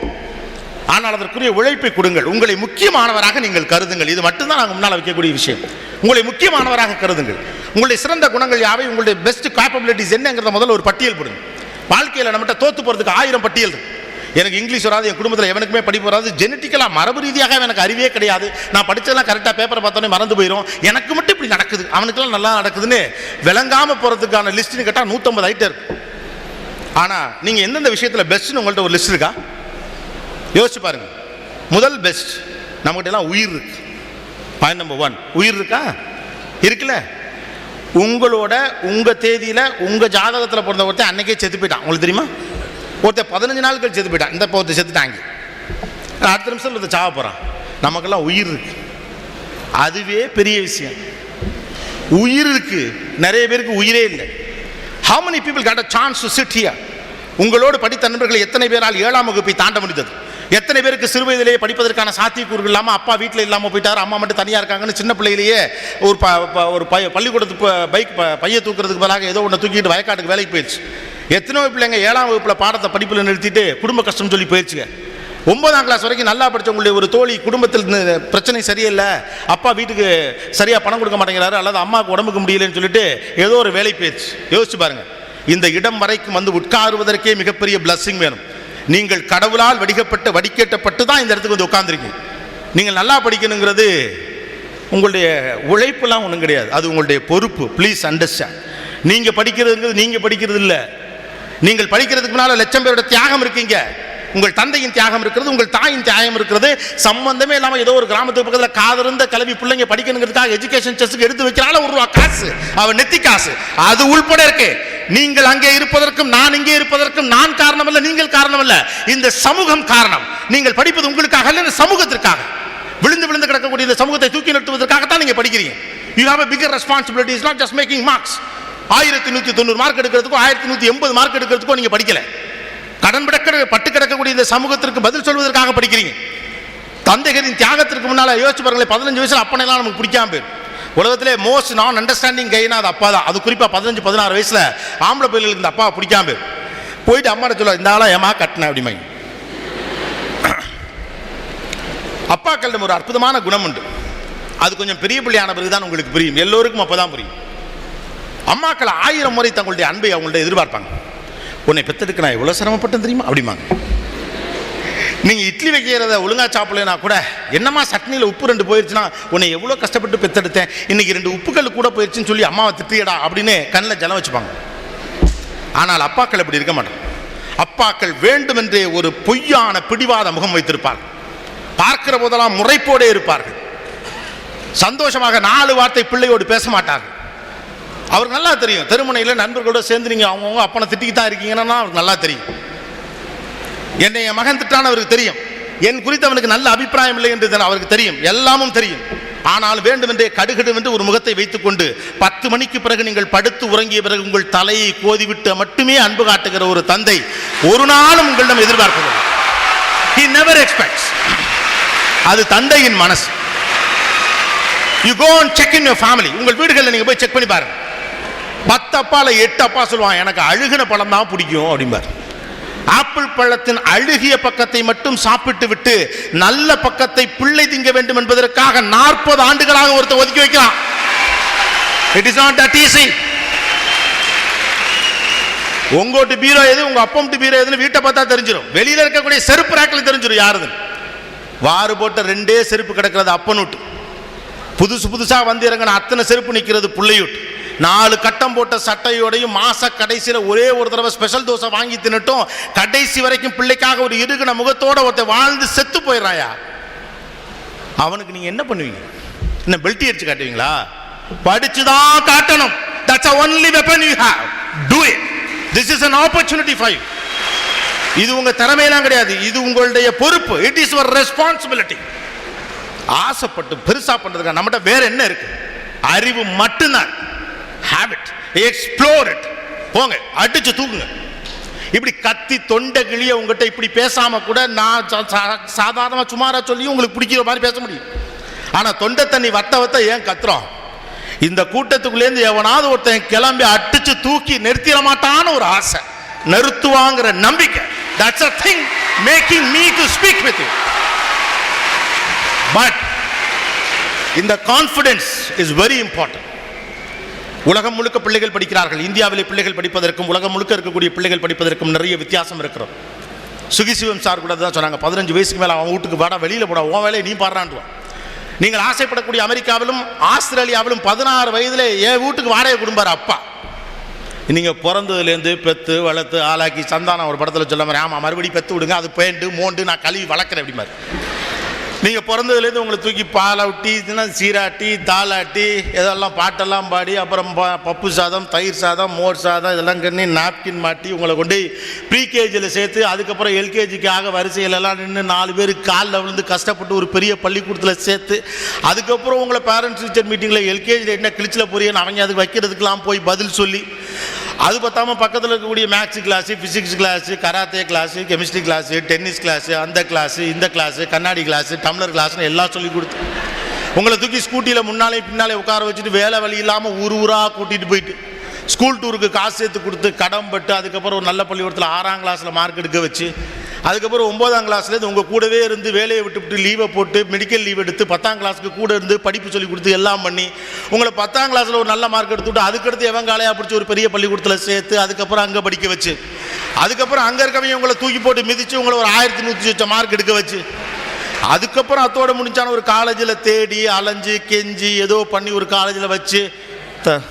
ஆனால் அதற்குரிய உழைப்பை கொடுங்கள். உங்களை முக்கியமானவராக நீங்கள் கருதுங்கள். இது மட்டும்தான் நாங்கள் முன்னால் வைக்கக்கூடிய விஷயம். உங்களை முக்கியமானவராக கருதுங்கள். உங்களுடைய சிறந்த குணங்கள் யாவை, உங்களுடைய பெஸ்ட் கேப்பபிலிட்டிஸ் என்னங்கிறத முதல்ல ஒரு பட்டியல் போடுங்க. வாழ்க்கையில் நம்மகிட்ட தோத்து போறதுக்கு 1000 பட்டியல் இருக்கு. எனக்கு இங்கிலீஷ் வராது, என் குடும்பத்தில் எவனுக்குமே படிப்பு வராது, ஜெனட்டிக்கலா மரபு ரீதியாக எனக்கு அறிவே கிடையாது, நான் படிச்சதெல்லாம் கரெக்டாக பேப்பரை பார்த்தோன்னே மறந்து போயிடும், எனக்கு மட்டும் இப்படி நடக்குது, அவனுக்கெல்லாம் நல்லா நடக்குதுன்னு விளங்காம போறதுக்கான லிஸ்ட்னு கேட்டால் 150 ஐட்டம் இருக்கு. ஆனால் நீங்கள் எந்தெந்த விஷயத்தில் பெஸ்ட்னு உங்கள்கிட்ட ஒரு லிஸ்ட் இருக்கா? யோசிச்சு பாருங்க. முதல் பெஸ்ட், நம்மகிட்ட எல்லாம் உயிர் இருக்கு. பாயிண்ட் நம்பர் 1, உயிர் இருக்கா? இருக்குல்ல. உங்களோட உங்க தேதியில் உங்க ஜாதகத்தில் பிறந்த ஒருத்தன் அன்னைக்கே செத்து போயிட்டான். உங்களுக்கு தெரியுமா? ஒருத்தர் 15 நாள் கழிச்சு செத்து போயிட்டான். இந்த ஒருத்தர் செத்துட்டாங்க, அடுத்த நிமிஷம் ஒருத்தர் சாவ போறான். நமக்கெல்லாம் உயிர் இருக்கு. அதுவே பெரிய விஷயம். உயிர் இருக்கு. நிறைய பேருக்கு உயிரே இல்லை. How many people got a chance to sit here? உங்களோடு படித்த நண்பர்கள் எத்தனை பேரால் 7ஆம் வகுப்பை தாண்ட முடிந்தது? எத்தனை பேருக்கு சிறு வயதிலேயே படிப்பதற்கான சாத்தியக்கூறுகள் இல்லாமல் அப்பா வீட்டில் இல்லாமல் போயிட்டார், அம்மா மட்டும் தனியாக இருக்காங்கன்னு சின்ன பிள்ளையிலேயே ஒரு பள்ளிக்கூடத்துக்கு பையை தூக்குறதுக்கு பதிலாக ஏதோ ஒன்று தூக்கிட்டு வயக்காட்டுக்கு வேலைக்கு போயிடுச்சு. எத்தனையோ பிள்ளைங்க 7ஆம் வகுப்பில் பாடத்தை படிப்பில் நிறுத்திட்டு குடும்ப கஷ்டம் சொல்லி போயிடுச்சுங்க. 9ஆம் கிளாஸ் வரைக்கும் நல்லா படித்தவங்களுடைய ஒரு தோழி குடும்பத்தில் பிரச்சனை சரியில்லை, அப்பா வீட்டுக்கு சரியாக பணம் கொடுக்க மாட்டேங்கிறாரு, அல்லது அம்மாவுக்கு உடம்புக்கு முடியலன்னு சொல்லிட்டு ஏதோ ஒரு வேலை போயிடுச்சு. யோசிச்சு பாருங்க. இந்த இடம் வரைக்கும் வந்து உட்காருவதற்கே மிகப்பெரிய பிளஸ்ஸிங் வேணும். நீங்கள் கடவுளால் வடிகட்டப்பட்டு தான் இந்த இடத்துக்கு வந்து உட்கார்ந்துருக்கீங்க. நீங்கள் நல்லா படிக்கணுங்கிறது உங்களுடைய உழைப்புலாம் ஒன்றும் கிடையாது, அது உங்களுடைய பொறுப்பு. Please understand. நீங்கள் படிக்கிறதுங்கிறது நீங்கள் படிக்கிறது இல்லை. நீங்கள் படிக்கிறதுக்கு முன்னால் லட்சம் பேரோட தியாகம் இருக்கீங்க. உங்கள் தந்தையின் தியாகம் இருக்கிறது, உங்கள் தாயின் தியாகம் இருக்கிறது. சம்பந்தமே இல்லாமல் ஏதோ ஒரு கிராமத்துக்கு பக்கத்தில் காதிருந்த கல்வி பிள்ளைங்க படிக்கணுங்கிறதுக்காக எஜுகேஷன் செஸ்க்கு எடுத்து வைக்கிறாள் ₹1 காசு, அவன் நெத்தி காசு, அது உள்பட இருக்கு. நீங்கள் அங்கே இருப்பதற்கும் நான் இங்கே இருப்பதற்கும் நான் காரணம் அல்ல, நீங்கள் காரணம் அல்ல, இந்த சமூகம் காரணம். நீங்கள் படிப்பது உங்களுக்காக அல்ல, இந்த சமூகத்திற்காக. விழுந்து விழுந்து கிடக்கக்கூடிய இந்த சமூகத்தை தூக்கி நிறுத்துவதற்காகத்தான் நீங்க படிக்கிறீங்க. You have a bigger responsibility. It's not just making marks. 1190 mark எடுக்கிறதுக்கோ 1180 மார்க் எடுக்கிறதுக்கோ நீங்க படிக்கல. கடன் பட்டு கிடக்கக்கூடிய இந்த சமூகத்திற்கு பதில் சொல்வதற்காக படிக்கிறீங்க. தந்தைகளின் தியாகத்திற்கு முன்னால் யோசிச்சு பாருங்களேன், 15 வயசுல அப்பனையெல்லாம் நமக்கு பிடிக்காம போயிடும். உலகத்திலே மோஸ்ட் நான் அண்டர்ஸ்டாண்டிங் கைனா அது அப்பா தான். அது குறிப்பாக 15-16 வயசுல ஆம்பளை பிள்ளைகளுக்கு இந்த அப்பா பிடிக்காம போயிட்டு அம்மாட்ட சொல்ல, இந்த ஆளா ஏமா கட்டின அப்படிமா. அப்பாக்களிடம் ஒரு அற்புதமான குணம் உண்டு. அது கொஞ்சம் பெரிய பிள்ளையான பிறகுதான் உங்களுக்கு புரியும், எல்லோருக்கும் அப்பதான் புரியும். அம்மாக்கள் 1000 முறை தங்களுடைய அன்பை அவங்கள்ட்ட எதிர்பார்ப்பாங்க. உன்னை பெத்தெடுக்க நான் எவ்வளவு சிரமப்பட்டேன் தெரியுமா அப்படிமாங்க. நீங்க இட்லி வைக்கிறத ஒழுங்கா சாப்பிடலனா கூட, என்னம்மா சட்னியில் உப்பு 2 போயிருச்சுன்னா, உன்னை எவ்வளோ கஷ்டப்பட்டு பெத்தெடுத்தேன், இன்னைக்கு 2 உப்புகள் கூட போயிருச்சுன்னு சொல்லி அம்மாவை திட்டியடா அப்படின்னு கண்ணில் ஜலம் வச்சுப்பாங்க. ஆனால் அப்பாக்கள் அப்படி இருக்க மாட்டாங்க. அப்பாக்கள் வேண்டுமென்றே ஒரு பொய்யான பிடிவாத முகம் வைத்திருப்பார்கள். பார்க்கிற போதெல்லாம் முறைப்போடே இருப்பார்கள். சந்தோஷமாக 4 வார்த்தை பிள்ளையோடு பேச மாட்டார்கள். அவருக்கு நல்லா தெரியும், தெருமுனையில் நண்பர்களோட சேர்ந்து நீங்க அவங்கவுங்க அப்பனை திட்டிக்கு தான் இருக்கீங்கன்னா அவருக்கு நல்லா தெரியும். என்னை என் மகன் திட்டான அவருக்கு தெரியும், என் குறித்து அவனுக்கு நல்ல அபிப்பிராயம் இல்லை என்று அவருக்கு தெரியும், எல்லாமும் தெரியும். ஆனால் வேண்டுமென்றே கடுகடுவென்று ஒரு முகத்தை வைத்துக் கொண்டு 10 மணிக்கு பிறகு நீங்கள் படுத்து உறங்கிய பிறகு உங்கள் தலையை கோதிவிட்டு மட்டுமே அன்பு காட்டுகிற ஒரு தந்தை ஒரு நாளும் உங்களிடம் எதிர்பார்ப்பதில்லை. He never expects. அது தந்தையின் மனசு. You go and check in your family. உங்கள் வீடுகளில் நீங்க போய் செக் பண்ணி பாருங்க. 10 அப்பால 8 அப்பா சொல்லுவான், எனக்கு அழுகின பழம் தான் பிடிக்கும் அப்படிம்பார். ஆப்பிள் பழத்தின் அழுகிய பக்கத்தை மட்டும் சாப்பிட்டு விட்டு நல்ல பக்கத்தை பிள்ளை திங்க வேண்டும் என்பதற்காக 40 ஆண்டுகளாக ஒருத்தர் ஒதுக்கி வைக்கிறான். It is not that easy. உங்கோட்டு பீரோ எது, உங்க அப்பம்ட்டு பீரோ எதுன்னு வீட்டை பார்த்தா தெரிஞ்சிடும். வெளியில இருக்கக்கூடிய செருப்பு ராக்கில் தெரிஞ்சிடும் யாருது. வாறு போட்ட 2 செருப்பு கிடக்கிறது அப்பனூட்டு, புதுசா வந்து இறங்கின அத்தனை செருப்பு நிற்கிறது பிள்ளையூட்டு. 4 கட்டம் போட்ட சட்டையோடையும் மாச கடைசியில் ஒரே ஒரு தடவை ஸ்பெஷல் தோசை வாங்கி தின்னுட்டும் கடைசி வரைக்கும் பிள்ளைக்காக ஒரு இறுகின முகத்தோட ஒருத்தர் வாழ்ந்து செத்து போயிடுறாயா, அவனுக்கு நீங்க என்ன பண்ணுவீங்க? என்ன பெல்ட்டி அடிச்சு காட்டுவீங்களா? படிச்சுதான் காட்டணும். That's the only weapon you have. Do it. This is an opportunity for you. இது உங்க திறமையெல்லாம் கிடையாது, இது உங்களுடைய பொறுப்பு. It is your responsibility. ஆசைப்பட்டு பெருசா பண்றதுக்கு நம்மகிட்ட வேற என்ன இருக்கு? அறிவு மட்டும்தான். Habit. Explore it. போங்க, அடிச்சு தூக்குங்க. இப்படி கத்தி தொண்டை கிளிய உங்ககிட்ட இப்படி பேசாம கூட நான் சாதாரணமா சுமாரா சொல்லி உங்களுக்கு பிடிக்கிற மாதிரி பேச முடியும். ஆனா தொண்டை தண்ணி வத்த ஏன் கத்துறோம்? இந்த கூட்டத்துக்குள்ளேருந்து எவனாவது ஒருத்தன் கிளம்பி அடிச்சு தூக்கி நிறுத்திட மாட்டான்னு ஒரு ஆசை, நிறுத்துவாங்கிற நம்பிக்கை. That's a thing making me to speak with you. But in the confidence is very important. உலகம் முழுக்க பிள்ளைகள் படிக்கிறார்கள். இந்தியாவிலே பிள்ளைகள் படிப்பதற்கும் உலகம் முழுக்க இருக்கக்கூடிய பிள்ளைகள் படிப்பதற்கும் நிறைய வித்தியாசம் இருக்கிறது. சுகிசிவம் சார் கூட தான் சொன்னாங்க, 15 வயசுக்கு மேலே அவன் வீட்டுக்கு வாடா, வெளியில் போடா, உன் வேலையை நீ பாடுறான்டுவான். நீங்கள் ஆசைப்படக்கூடிய அமெரிக்காவிலும் ஆஸ்திரேலியாவிலும் 16 வயதிலே என் வீட்டுக்கு வாடகை கொடுப்பார் அப்பா. நீங்கள் பிறந்ததுலேருந்து பெற்று வளர்த்து ஆளாக்கி சந்தானம் ஒரு படத்தில் சொல்ல மாதிரி, ஆமாம் மறுபடியும் பெற்று விடுங்க, அது பேண்டு மோண்டு நான் கழுவி வளர்க்குறேன் அப்படி மாதிரி. நீங்கள் பிறந்ததுலேருந்து உங்களை தூக்கி பாலாட்டி சீராட்டி தாளாட்டி இதெல்லாம் பாட்டெல்லாம் பாடி அப்புறம் பப்பு சாதம் தயிர் சாதம் மோர் சாதம் இதெல்லாம் கண்ணி நாப்கின் மாட்டி உங்களை கொண்டு ப்ரீகேஜியில் சேர்த்து அதுக்கப்புறம் எல்கேஜிக்காக வரிசையிலெல்லாம் நின்று 4 பேர் காலில் விழுந்து கஷ்டப்பட்டு ஒரு பெரிய பள்ளிக்கூடத்தில் சேர்த்து அதுக்கப்புறம் உங்களை பேரண்ட்ஸ் டீச்சர் மீட்டிங்கில் எல்கேஜியில் என்ன கிழிச்சில் போறியன்னு அவங்க அதுக்கு வைக்கிறதுக்கெல்லாம் போய் பதில் சொல்லி, அது பார்த்தாம பக்கத்தில் இருக்கக்கூடிய maths class, physics class, karate class, chemistry class, tennis class, அந்த கிளாஸு, இந்த கிளாஸு, கண்ணாடி கிளாஸு, டம்ளர் கிளாஸ்னு எல்லாம் சொல்லி கொடுத்து உங்களை தூக்கி ஸ்கூட்டியில் முன்னாலே பின்னாலே உட்கார வச்சுட்டு வேலை வழி இல்லாமல் ஊராக கூட்டிகிட்டு போயிட்டு ஸ்கூல் டூருக்கு காசு சேர்த்து கொடுத்து கடன்பட்டு அதுக்கப்புறம் ஒரு நல்ல பள்ளிக்கூடத்தில் 6ஆம் கிளாஸில் மார்க் எடுக்க வச்சு அதுக்கப்புறம் 9ஆம் கிளாஸ்லேருந்து உங்கள் கூடவே இருந்து வேலையை விட்டுவிட்டு லீவை போட்டு மெடிக்கல் லீவ் எடுத்து 10ஆம் கிளாஸுக்கு கூட இருந்து படிப்பு சொல்லி கொடுத்து எல்லாம் பண்ணி உங்களை 10ஆம் கிளாஸில் ஒரு நல்ல மார்க் எடுத்துவிட்டு அதுக்கடுத்து எவன் காலையாக பிடிச்சி ஒரு பெரிய பள்ளிக்கூடத்தில் சேர்த்து அதுக்கப்புறம் அங்கே படிக்க வச்சு அதுக்கப்புறம் அங்கே இருக்கவங்க உங்களை தூக்கி போட்டு மிதித்து உங்களை ஒரு 1100 மார்க் எடுக்க வச்சு அதுக்கப்புறம் அத்தோடு முடிஞ்சான ஒரு காலேஜில் தேடி அலைஞ்சு கெஞ்சி ஏதோ பண்ணி ஒரு காலேஜில் வச்சு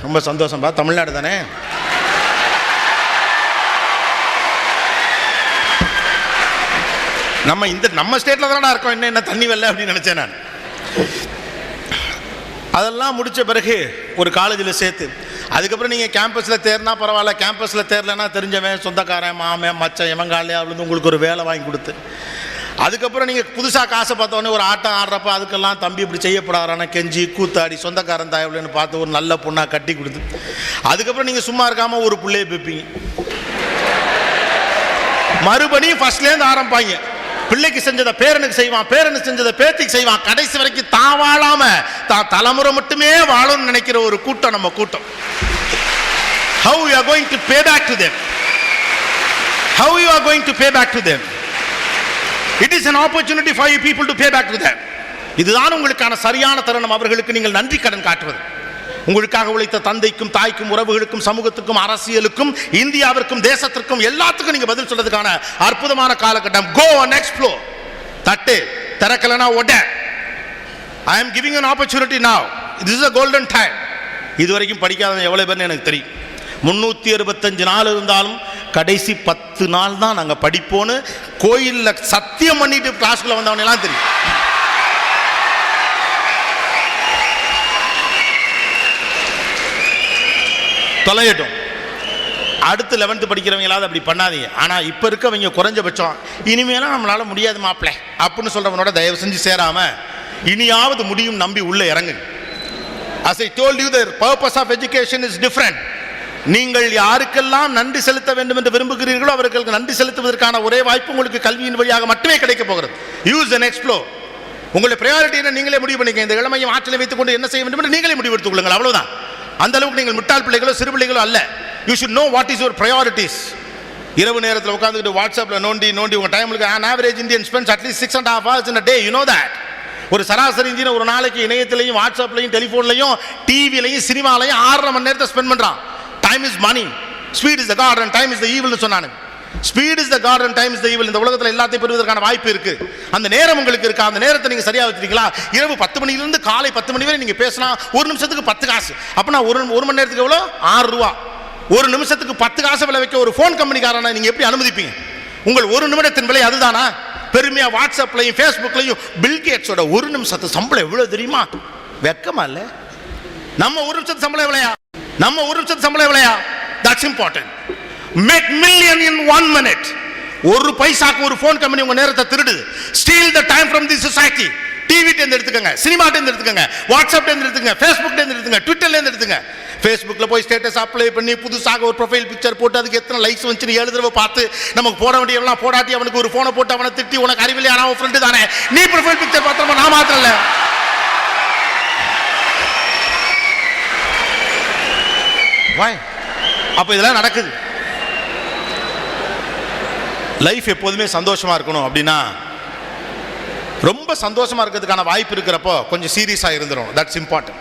ரொம்ப சந்தோஷம்பா, தமிழ்நாடு தானே. நம்ம ஸ்டேட்ல தானே இருக்கோம், என்ன தண்ணி வரல அப்படின்னு நினைச்சேன் நான். அதெல்லாம் முடிச்ச பிறகு ஒரு காலேஜில் சேர்த்து அதுக்கப்புறம் நீங்கள் கேம்பஸில் தேர்னா பரவாயில்ல, கேம்பஸில் தேரலைன்னா தெரிஞ்சவன் சொந்தக்காரன் மாமன் மச்சன் எவங்காலே அப்படின்னு உங்களுக்கு ஒரு வேலை வாங்கி கொடுத்து அதுக்கப்புறம் நீங்கள் புதுசாக காசை பார்த்தோன்னே ஒரு ஆட்டம் ஆடுறப்ப அதுக்கெல்லாம் தம்பி இப்படி செய்யப்படாதான கெஞ்சி கூத்தாடி சொந்தக்காரன் தாயவளன்னு பார்த்து ஒரு நல்ல பொண்ணாக கட்டி கொடுத்து அதுக்கப்புறம் நீங்கள் சும்மா இருக்காமல் ஒரு பிள்ளையை பெப்பீங்க. மறுபடியும் ஃபர்ஸ்ட்லேருந்து ஆரம்பிப்பாங்க. பிள்ளைக்கு செஞ்சதை பேரனுக்கு செய்வான், பேரனுக்கு செஞ்சதை பேத்திக்கு செய்வான். கடைசி வரைக்கும் தான் வாழாம தான் தலைமுறை மட்டுமே வாழும்னு நினைக்கிற ஒரு கூட்டம் நம்ம கூட்டம். How you are going to pay back to them? How you are going to pay back to them? It is an opportunity for you people to pay back to them. இதுதான் உங்களுக்கான சரியான தருணம். அவர்களுக்கு நீங்கள் நன்றி கடன் காட்டுவது. உங்களுக்காக உழைத்த தந்தைக்கும் தாய்க்கும் உறவுகளுக்கும் சமூகத்துக்கும் அரசியலுக்கும் இந்தியாவிற்கும் தேசத்திற்கும் எல்லாத்துக்கும் நீங்க பதில் சொல்றதுக்கான அற்புதமான காலகட்டம். Go and explore. தட்டு திறக்கலனா ஒட. I am giving an opportunity now. This is a golden time. இதுவரைக்கும் படிக்காதவங்க எவ்வளவு பேர்னு எனக்கு தெரியும். 365 நாள் இருந்தாலும் கடைசி 10 நாள் தான் நாங்க படிப்போன்னு கோயில்ல சத்தியம் பண்ணிட்டு கிளாஸ்க்குள்ள வந்தவங்க எல்லாம் தெரியும். தொலையட்டும். அடுத்து 11th படிக்கிறவங்களாவது அப்படி பண்ணாதீங்க. ஆனால் இப்போ இருக்கவங்க குறைஞ்சபட்சம் இனிமேலாம் நம்மளால முடியாது மாப்பிள்ளை அப்படின்னு சொல்கிறவனோட தயவு செஞ்சு சேராம இனியாவது முடியும் நம்பி உள்ளே இறங்குங்க. As I told you, the purpose of education is different. நீங்கள் யாருக்கெல்லாம் நன்றி செலுத்த வேண்டும் என்று விரும்புகிறீர்களோ அவர்களுக்கு நன்றி செலுத்துவதற்கான ஒரே வாய்ப்பு உங்களுக்கு கல்வியின் வழியாக மட்டுமே கிடைக்க போகிறது. Use and explore. உங்களுடைய ப்ரையாரிட்டி என்ன நீங்களே முடிவு பண்ணிக்க. இந்த இளமையை ஆற்றலை வைத்துக் கொண்டு என்ன செய்ய வேண்டும் என்று நீங்களே முடிவெடுத்துக் கொள்ளுங்கள். அவ்வளவுதான். அந்த அளவுக்கு நீங்கள் முட்டாள் பிள்ளைகளோ சிறு பிள்ளைகளோ அல்ல. You should know what is your priorities. இரவு நேரத்தில் உட்காந்துக்கிட்டு வாட்ஸ்அப்பில் நோண்டி உங்கள் டைமுக்கு an average Indian spends at least 6.5 hours in a day. You know that. ஒரு சராசரி இந்தியன் ஒரு நாளைக்கு இணையத்திலையும் வாட்ஸ்அப்லையும் டெலிஃபோன்லையும் டிவிலையும் சினிமாலையும் 6.5 மணி நேரத்தை ஸ்பெண்ட் பண்ணுறான். Time is money, speed is the god and time is the ஈவில்னு சொன்னானு. Speed is the god and time is the evil. இந்த உலகத்தில் எல்லாத்தையும் பெறுவதற்கான வாய்ப்பு இருக்கு. அந்த நேரம் உங்களுக்கு இருக்கா? அந்த நேரத்தை நீங்க சரியா வச்சிருக்கீங்களா? இரவு 10 மணிலிருந்து காலை 10 மணி வரை நீங்க பேசலாம். ஒரு நிமிஷத்துக்கு 10 காசு. அப்படின்னா ஒரு மணி நேரத்துக்கு எவ்வளோ? 6 ரூபா. ஒரு நிமிஷத்துக்கு 10 காசு விலை வைக்க ஒரு ஃபோன் கம்பெனிக்காரனை நீங்க எப்படி அனுமதிப்பீங்க? உங்கள் ஒரு நிமிடத்தின் விலை அதுதானா? பெருமையா வாட்ஸ்அப்லையும் ஃபேஸ்புக்லையும் பில் கேட்ஸோட ஒரு நிமிஷத்து சம்பளம் எவ்வளவு தெரியுமா? வெக்கமா இல்ல? நம்ம ஒரு நிமிஷத்து சம்பளம் எவ்வளையா? That's important. Make million in 1 minute. ஒரு பைசாக்கு ஒரு ஃபோன் கம்பெனி உங்க நேரத்தை திருடுது. Steal the time from the society. TV டேந்து எடுத்துக்கங்க, சினிமா டேந்து எடுத்துக்கங்க, வாட்ஸ்அப் டேந்து எடுத்துக்கங்க, ஃபேஸ்புக் டேந்து எடுத்துக்கங்க, ட்விட்டர்ல இருந்து எடுத்துங்க. ஃபேஸ்புக்ல போய் ஸ்டேட்டஸ் அப்ளை பண்ணி புதுசாக ஒரு ப்ரொஃபைல் பிக்சர் போட்டு அதுக்கு எத்தனை லைக்ஸ் வந்துச்சுன்னு 7 தடவை பார்த்து நமக்கு போட வேண்டியவெல்லாம் போடாட்டி அவனுக்கு ஒரு ஃபோனை போட்டு அவனை திட்டி உனக்கு அறிவில்லை அவன் ஃப்ரெண்டு தானே நீ ப்ரொஃபைல் பிக்சர் பார்த்தோமா நான் மாத்திரம் இல்லை. அப்ப இதெல்லாம் நடக்குது. லைஃப் எப்போதுமே சந்தோஷமா இருக்கணும் அப்படின்னா ரொம்ப சந்தோஷமா இருக்கிறதுக்கான வாய்ப்பு இருக்கிறப்போ கொஞ்சம் சீரியஸா இருந்துரும். That's important.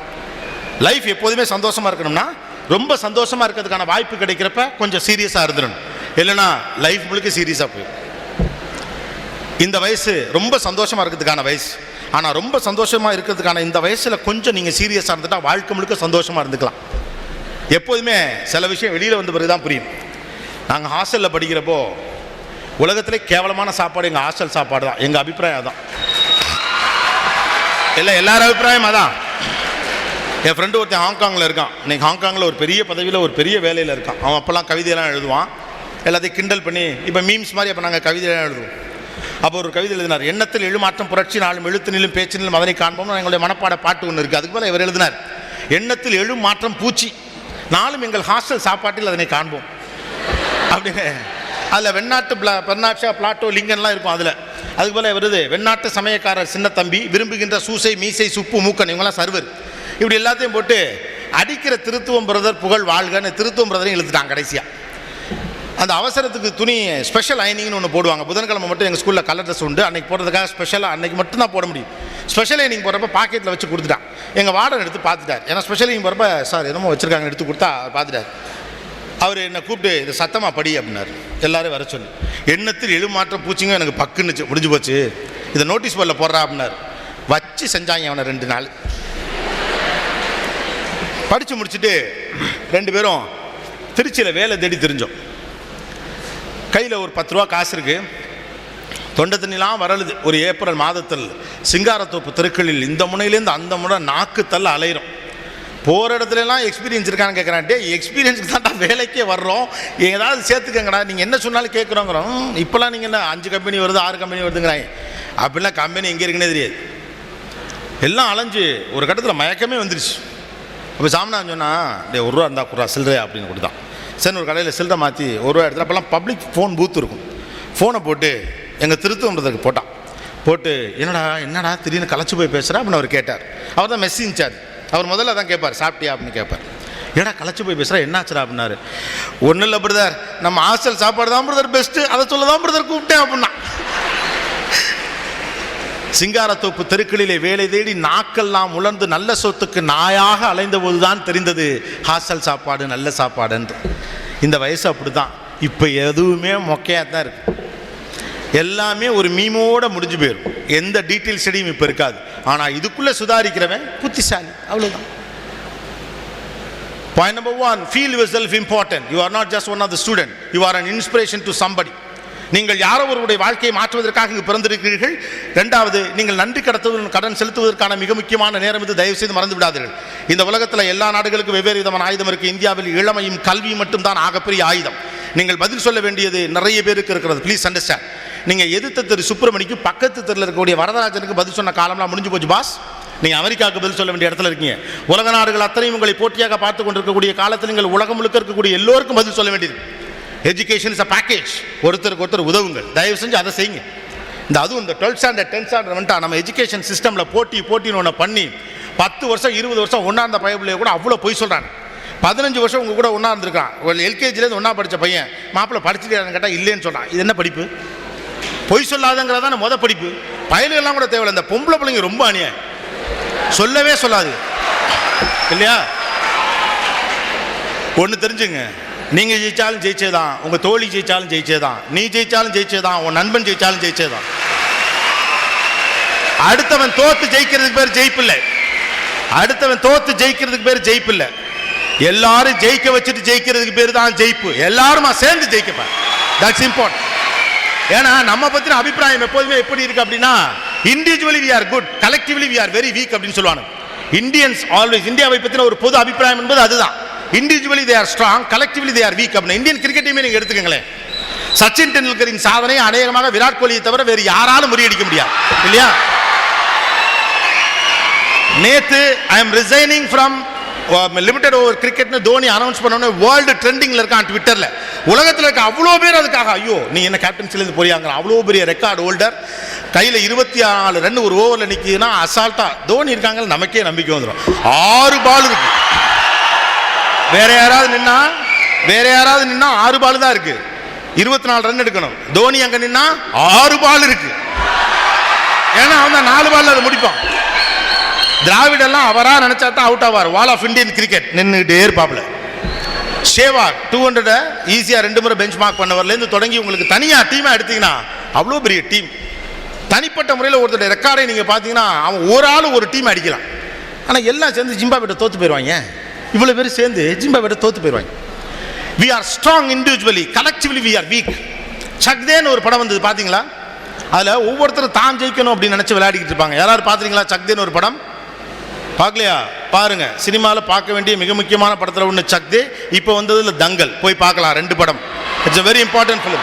லைஃப் எப்போதுமே சந்தோஷமா இருக்கணும்னா ரொம்ப சந்தோஷமா இருக்கிறதுக்கான வாய்ப்பு கிடைக்கிறப்ப கொஞ்சம் சீரியஸா இருந்துடணும். இல்லைன்னா லைஃப் முழுக்க சீரியஸா போயிடும். இந்த வயசு ரொம்ப சந்தோஷமா இருக்கிறதுக்கான வயசு. ஆனா ரொம்ப சந்தோஷமா இருக்கிறதுக்கான இந்த வயசுல கொஞ்சம் நீங்க சீரியஸா இருந்துட்டா வாழ்க்கை முழுக்க சந்தோஷமா இருந்துக்கலாம். எப்போதுமே சில விஷயம் வெளியில் வந்த பிறகு தான் புரியும். நாங்கள் ஹாஸ்டலில் படிக்கிறப்போ உலகத்திலே கேவலமான சாப்பாடு எங்கள் ஹாஸ்டல் சாப்பாடு தான். எங்கள் அபிப்பிராயம் அதான். இல்லை எல்லாரும் அபிப்பிராயம் அதான். என் ஃப்ரெண்டு ஒருத்தன் ஹாங்காங்கில் இருக்கான். இன்னைக்கு ஹாங்காங்கில் ஒரு பெரிய பதவியில் ஒரு பெரிய வேலையில் இருக்கான். அவன் அப்போல்லாம் கவிதையெல்லாம் எழுதுவான். எல்லாத்தையும் கிண்டல் பண்ணி இப்போ மீம்ஸ் மாதிரி அப்போ நாங்கள் கவிதையெல்லாம் எழுதுவோம். அப்போ ஒரு கவிதை எழுதினார். எண்ணத்தில் எழுமாற்றம் புரட்சி நாளும் எழுத்தினிலும் பேச்சினிலும் அதனை காண்போம். எங்களுடைய மனப்பாட பாட்டு ஒன்று இருக்குது. அதுக்கு மேலே இவர் எழுதினார். எண்ணத்தில் எழும் மாற்றம் பூச்சி நாளும் எங்கள் ஹாஸ்டல் சாப்பாட்டில் அதனை காண்போம் அப்படின்னு. அதில் வெண்ணாட்டு பெர்னாட்சா பிளாட்டோ லிங்கன்லாம் இருக்கும். அதில் அதுக்கு போல வருது வெண்ணாட்டு சமயக்காரர் சின்ன தம்பி விரும்புகின்ற சூசை மீசை சுப்பு மூக்கன் இவங்கெல்லாம் சர்வர். இப்படி எல்லாத்தையும் போட்டு அடிக்கிற திருத்துவம் பிரதர் புகழ் வாழ்கன்னு திருத்துவம் பிரதரையும் எழுத்துட்டாங்க. கடைசியாக அந்த அவசரத்துக்கு துணி ஸ்பெஷல் அயனிங்னு ஒன்று போடுவாங்க. புதன்கிழமை மட்டும் எங்கள் ஸ்கூலில் கலர் ட்ரெஸ் உண்டு. அன்றைக்கி போடுறதுக்காக ஸ்பெஷலாக அன்றைக்கி மட்டும்தான் போட முடியும். ஸ்பெஷல் அயனிங் போடுறப்ப பாக்கெட்டில் வச்சு கொடுத்துட்டான். எங்கள் வார்டன் எடுத்து பார்த்துட்டார். ஏன்னா ஸ்பெஷல் அயனிங் போடுறப்ப சார் என்னமோ வச்சுருக்காங்க எடுத்து கொடுத்தா பார்த்துட்டார். அவர் என்னை கூப்பிட்டு இதை சத்தமாக படி அப்படின்னார். எல்லோரும் வர சொல்லி எண்ணத்தில் எழுமாற்ற பூச்சிங்க எனக்கு பக்குன்னுச்சு முடிஞ்சு போச்சு இதை நோட்டீஸ் போர்டில் போடுறா அப்படின்னார். வச்சு செஞ்சாங்க அவனை 2 நாள். படித்து முடிச்சுட்டு 2 பேரும் திருச்சியில் வேலை தேடி தெரிஞ்சோம். கையில் ஒரு 10 ரூபா காசு இருக்குது. தொண்டை தண்ணிலாம் வரலுது. ஒரு ஏப்ரல் மாதத்தில் சிங்காரத்தோப்பு தெருக்களில் இந்த முனையிலேருந்து அந்த முனை நாக்கு தள்ள அலையிறோம். போகிற இடத்துலலாம் எக்ஸ்பீரியன்ஸ் இருக்கான்னு கேட்குறான். டே எக்ஸ்பீரியன்ஸுக்கு தான்டா வேலைக்கே வர்றோம், ஏதாவது சேர்த்துக்கங்கடா, நீங்கள் என்ன சொன்னாலும் கேட்குறோங்கிறோம். இப்போலாம் நீங்கள் என்ன 5 கம்பெனி வருது 6 கம்பெனி வருதுங்கிறாங்க. அப்படிலாம் கம்பெனி எங்கே இருக்குன்னே தெரியாது. எல்லாம் அலைஞ்சு ஒரு கட்டத்தில் மயக்கமே வந்துருச்சு. அப்போ சாமினான்னு சொன்னால் டே 1 ரூபா இருந்தால் குறா சில்லறை அப்படின்னு கொடுத்தான். சரி ஒரு கடையில் சில்லறை மாற்றி 1 ரூபா எடுத்துகிட்டு அப்போல்லாம் பப்ளிக் ஃபோன் பூத் இருக்கும். ஃபோனை போட்டு எங்கள் திருத்துவன்றதுக்கு போட்டு என்னடா திடீர்னு களைச்சு போய் பேசுகிறா அப்படின்னு அவர் கேட்டார். அவர் தான் மெஸ்ஸி இன்சார்ஜ். அவர் முதல்ல தான் கேட்பார், சாப்பிட்டியா அப்படின்னு கேட்பார். ஏடா களைச்சு போய் பேசுகிறா, என்னாச்சுரா அப்படின்னாரு. ஒன்றும் இல்லை பிரதர், நம்ம ஹாஸ்டல் சாப்பாடு தான் பிரதர் பெஸ்ட்டு, அதை சொல்ல தான் பிரதர் கூப்பிட்டேன் அப்படின்னா. சிங்காரத்தோப்பு தெருக்களிலே வேலை தேடி நாக்கெல்லாம் உலர்ந்து நல்ல சொத்துக்கு நாயாக அலைந்த போதுதான் தெரிந்தது ஹாஸ்டல் சாப்பாடு நல்ல சாப்பாடுன்று. இந்த வயசு அப்படி தான். இப்போ எதுவுமே மொக்கையாக தான் இருக்கு. எல்லாமே ஒரு மீமோட முடிஞ்சு போயிடும். எந்த டீட்டெயில் ஸ்டடியும் இப்போ இருக்காது. ஆனால் இதுக்குள்ளே சுதாரிக்கிறவன் புத்திசாலி, அவ்வளோதான். Point number 1, feel yourself important. You are not just one of the student. You are an inspiration to somebody. நீங்கள் யாரோ ஒருவருடைய வாழ்க்கையை மாற்றுவதற்காக இங்கு பிறந்திருக்கிறீர்கள். இரண்டாவது, நீங்கள் நன்றி கடன் செலுத்துவதற்கான மிக முக்கியமான நேரம் இது. தயவு செய்து மறந்து விடாதீர்கள். இந்த உலகத்தில் எல்லா நாடுகளுக்கும் வெவ்வேறு விதமான ஆயுதம் இருக்குது. இந்தியாவில் இளமையும் கல்வியும் மட்டும்தான் ஆகப்பெரிய ஆயுதம். நீங்கள் பதில் சொல்ல வேண்டியது நிறைய பேருக்கு இருக்கிறது. Please understand. நீங்கள் எதிர்த்த தெரு சுப்பிரமணிக்கு பக்கத்து தெருவில் இருக்கக்கூடிய வரதராஜனுக்கு பதில் சொன்ன காலம்லாம் முடிஞ்சு போச்சு பாஸ். நீங்கள் அமெரிக்காவுக்கு பதில் சொல்ல வேண்டிய இடத்துல இருக்கீங்க. உலக நாடுகள் அத்தனையும் உங்களை போட்டியாக பார்த்து கொண்டிருக்கக்கூடிய காலத்தில் நீங்கள் உலகம் முழுக்க இருக்கக்கூடிய எல்லோருக்கும் பதில் சொல்ல வேண்டியது. Education is a package. ஒருத்தருக்கு ஒருத்தர் உதவுங்கள். தயவு செஞ்சு அதை செய்யுங்க. அதுவும் இந்த 12th ஸ்டாண்டர்ட் 10th ஸ்டாண்டர்ட் வந்துட்டா நம்ம எஜுகேஷன் சிஸ்டமில் போட்டின்னு ஒன்று பண்ணி 10 வருஷம் 20 வருஷம் ஒன்றா இருந்த பைபிளே கூட அவ்வளோ பொய் சொல்கிறாங்க. 15 வருஷம் உங்கள் கூட ஒன்றா இருந்திருக்கான். ஒரு எல்கேஜிலேருந்து ஒன்றா படித்த பையன் மாப்பிள்ளை படிச்சுட்டு கேட்டால் இல்லைன்னு சொல்கிறான். இது என்ன படிப்பு? பொய் சொல்லாதங்கிறதான மொதல் படிப்பு. பயலுகள்லாம் கூட தேவையில்லை. இந்த பொம்பளை பிள்ளைங்க ரொம்ப அநியாயம், சொல்லவே சொல்லாது இல்லையா? ஒன்று தெரிஞ்சுங்க, நீங்கள் ஜெயிச்சாலும் ஜெயிச்சேதான், உங்கள் தோழி ஜெயிச்சாலும் ஜெயிச்சேதான், நீ ஜெயிச்சாலும் ஜெயிச்சேதான், உன் நண்பன் ஜெயிச்சாலும் ஜெயிச்சேதான். அடுத்தவன் தோத்து ஜெயிக்கிறதுக்கு பேர் ஜெயிப்பில்லை. அடுத்தவன் தோத்து ஜெயிக்கிறதுக்கு பேர் ஜெயிப்பில்லை. எல்லாரும் ஜெயிக்க வச்சுட்டு ஜெயிக்கிறதுக்கு பேர் தான் ஜெயிப்பு. எல்லாருமா சேர்ந்து ஜெயிக்கப்பா. That's important. ஏன்னா நம்ம பற்றின அபிப்பிராயம் எப்போதுமே எப்படி இருக்கு அப்படின்னா, individually we are good, collectively we are very weak அப்படின்னு சொல்லுவாங்க. இந்தியன்ஸ் ஆல்வேஸ், இந்தியாவை பற்றின ஒரு பொது அபிப்பிராயம் என்பது அதுதான். Individually they are strong, collectively they are week அப்படின்னு. இந்தியன் கிரிக்கெட்டையுமே நீங்கள் எடுத்துக்கங்களேன். சச்சின் டெண்டுல்கரின் சாதனை அநேகமாக விராட் கோலியை தவிர வேறு யாராலும் முறியடிக்க முடியாது இல்லையா? நேத்து I am resigning from limited over கிரிக்கெட்னு தோனி அனௌன்ஸ் பண்ணோன்னே வேர்ல்டு ட்ரெண்டிங்கில் இருக்கான் ட்விட்டரில். உலகத்தில் இருக்க அவ்வளோ பேர் அதுக்காக ஐயோ நீ என்ன கேப்டன்சிலேருந்து போறியாங்க. அவ்வளோ பெரிய ரெக்கார்டு ஹோல்டர், கையில் 24 ரன் ஒரு ஓவரில் நிற்கிதுன்னா அசால்ட்டா தோனி இருக்காங்க, நமக்கே நம்பிக்கை வந்துடும். 6 பால் இருக்கு. வேற யாராவது நின்னா 6 பால் தான் இருக்கு. 24 ரன் எடுக்கணும். தோனி அங்கே நின்னா 6 பால் இருக்கு. ஏன்னா அவன் 4 பால் அதை முடிப்பான். திராவிடெல்லாம் அவரா நினைச்சா தான் அவுட் ஆவார். வால் ஆஃப் இந்தியன் கிரிக்கெட் நின்றுகிட்டே இருப்பாப்ல. ஷேவாக் 200 ஈஸியாக 2 முறை பெஞ்ச் மார்க் பண்ணவர்லேருந்து தொடங்கி உங்களுக்கு தனியாக டீமாக எடுத்தீங்கன்னா அவ்வளோ பெரிய டீம். தனிப்பட்ட முறையில் ஒருத்தருடைய ரெக்கார்டை நீங்கள் பார்த்தீங்கன்னா அவன் ஒரு ஆள் ஒரு டீம் அடிக்கலாம். ஆனால் எல்லாம் சேர்ந்து ஜிம்பாப்வே தோற்று போயிடுவாங்க. இவ்வளோ பேர் சேர்ந்து ஜிம்பாப்வே தோற்று போயிடுவாங்க. We are strong individually, collectively we are weak. சக்தேன்னு ஒரு படம் வந்தது பார்த்தீங்களா? அதில் ஒவ்வொருத்தரும் தான் ஜெயிக்கணும் அப்படின்னு நினச்சி விளையாடிக்கிட்டு இருப்பாங்க. யாராவது பார்த்துறீங்களா சக்தேன்னு ஒரு படம்? பார்க்கலையா? பாருங்க. சினிமாவில் பார்க்க வேண்டிய மிக முக்கியமான படத்தில் ஒன்று சக்தே. இப்போ வந்ததில் தங்கல். போய் பார்க்கலாம், 2 படம். It's a very important film.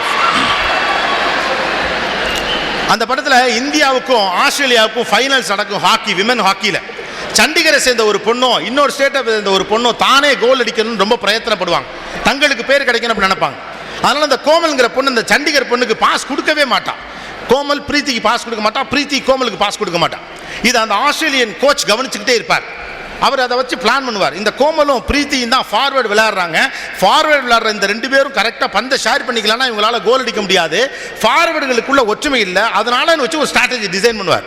அந்த படத்தில் இந்தியாவுக்கும் ஆஸ்திரேலியாவுக்கும் ஃபைனல்ஸ் நடக்கும் ஹாக்கி, விமன் ஹாக்கியில். சண்டிகரை சேர்ந்த ஒரு பொண்ணும் இன்னொரு ஸ்டேட்டை சேர்ந்த ஒரு பொண்ணும் தானே கோல் அடிக்கணும்னு ரொம்ப பிரயத்தனப்படுவாங்க. தங்களுக்கு பேர் கிடைக்கணும் அப்படின்னு நினைப்பாங்க. அதனால இந்த கோமல்ங்கிற பொண்ணு இந்த சண்டிகர் பொண்ணுக்கு பாஸ் கொடுக்கவே மாட்டான். கோமல் பிரீத்திக்கு பாஸ் கொடுக்க மாட்டான், பிரீத்தி கோமலுக்கு பாஸ் கொடுக்க மாட்டான். இது அந்த ஆஸ்திரேலியன் கோச் கவனிச்சுக்கிட்டே இருப்பார். அவர் அதை வச்சு பிளான் பண்ணுவார். இந்த கோமலும் பிரீத்தியும் தான் ஃபார்வேர்டு விளையாடுறாங்க. ஃபார்வேர்டு விளையாடுற இந்த 2 பேரும் கரெக்டாக பந்தை ஷேர் பண்ணிக்கலாம்னா இவங்களால கோல் அடிக்க முடியாது. ஃபார்வேர்டுகளுக்குள்ள ஒற்றுமை இல்லை. அதனால வச்சு ஒரு ஸ்ட்ராட்டஜி டிசைன் பண்ணுவார்.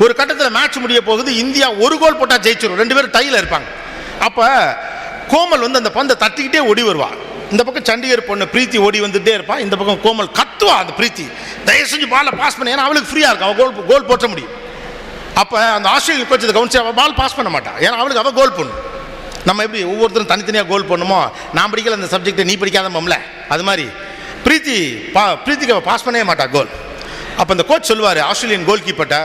ஒரு கட்டத்தில் மேட்ச் முடிய போகுது. இந்தியா 1 கோல் போட்டால் ஜெயிச்சிடும். 2 பேரும் டையில் இருப்பாங்க. அப்போ கோமல் அந்த பந்தை தட்டிக்கிட்டே ஓடி வருவார். இந்த பக்கம் சண்டிகர் பொண்ணு பிரீத்தி ஓடி வந்துட்டே இருப்பான். இந்த பக்கம் கோமல் கத்துவா. அந்த பிரீத்தி தயவு செஞ்சு பாலை பாஸ் பண்ண, ஏன்னா அவளுக்கு ஃப்ரீயாக இருக்கும், அவள் கோல் போட்ட முடியும். அப்போ அந்த ஆஸ்திரேலியன் கோச் இதை கவனிச்சு அவள் பால் பாஸ் பண்ண மாட்டான். ஏன்னா அவளுக்கு அவள் கோல் பண்ணும். நம்ம எப்படி ஒவ்வொருத்தரும் தனித்தனியாக கோல் பண்ணுமோ, நான் படிக்கல அந்த சப்ஜெக்டை நீ படிக்காதம்ல, அது மாதிரி பிரீத்திக்கு அவள் பாஸ் பண்ணவே மாட்டா கோல். அப்போ அந்த கோச் சொல்லுவார் ஆஸ்திரேலியன் கோல் கீப்பர்ட்ட,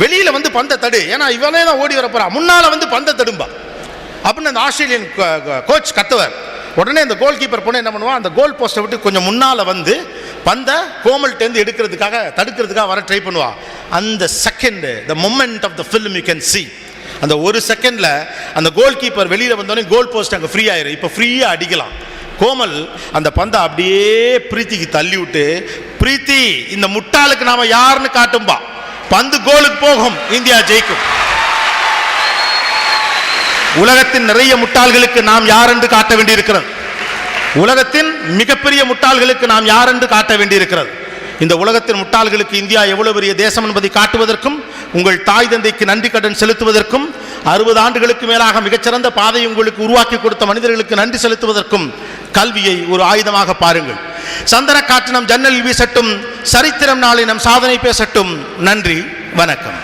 வெளியில் வந்து பந்தை தடு, ஏன்னா இவளே தான் ஓடி வரப்போறா, முன்னால் வந்து பந்தை தடும்பா அப்படின்னு அந்த ஆஸ்திரேலியன் கோச் கத்துவார். உடனே அந்த கோல் கீப்பர் பொண்ணு என்ன பண்ணுவான், அந்த கோல் போஸ்ட்டை விட்டு கொஞ்சம் முன்னால் வந்து பந்தை கோமல்கிட்டேருந்து தடுக்கிறதுக்காக வர ட்ரை பண்ணுவா. அந்த second, the moment of the film you can see. அந்த 1 செகண்டில் அந்த கோல் கீப்பர் வெளியில் வந்தோடனே கோல் போஸ்ட் அங்கே ஃப்ரீ ஆயிரும். இப்போ ஃப்ரீயாக அடிக்கலாம். கோமல் அந்த பந்தை அப்படியே பிரீத்திக்கு தள்ளி விட்டு, பிரீத்தி இந்த முட்டா முட்டாளுக்கு நாம யாருன்னு காட்டும்பா. பந்து கோலுக்கு போகும், இந்தியா ஜெயிக்கும். உலகத்தின் நிறைய முட்டாள்களுக்கு நாம் யார் என்று காட்ட வேண்டியிருக்கிறது. உலகத்தின் மிகப்பெரிய முட்டாள்களுக்கு நாம் யார் என்று காட்ட வேண்டியிருக்கிறது. இந்த உலகத்தின் முட்டாள்களுக்கு இந்தியா எவ்வளவு பெரிய தேசம் என்பதை காட்டுவதற்கும், உங்கள் தாய் தந்தைக்கு நன்றி கடன் செலுத்துவதற்கும், 60 ஆண்டுகளுக்கு மேலாக மிகச்சிறந்த பாதையை உங்களுக்கு உருவாக்கி கொடுத்த மனிதர்களுக்கு நன்றி செலுத்துவதற்கும் கல்வியை ஒரு ஆயுதமாக பாருங்கள். சந்தன காற்று நம் ஜன்னலில் வீசட்டும், சரித்திரம் நாளை நம் சாதனை பேசட்டும். நன்றி, வணக்கம்.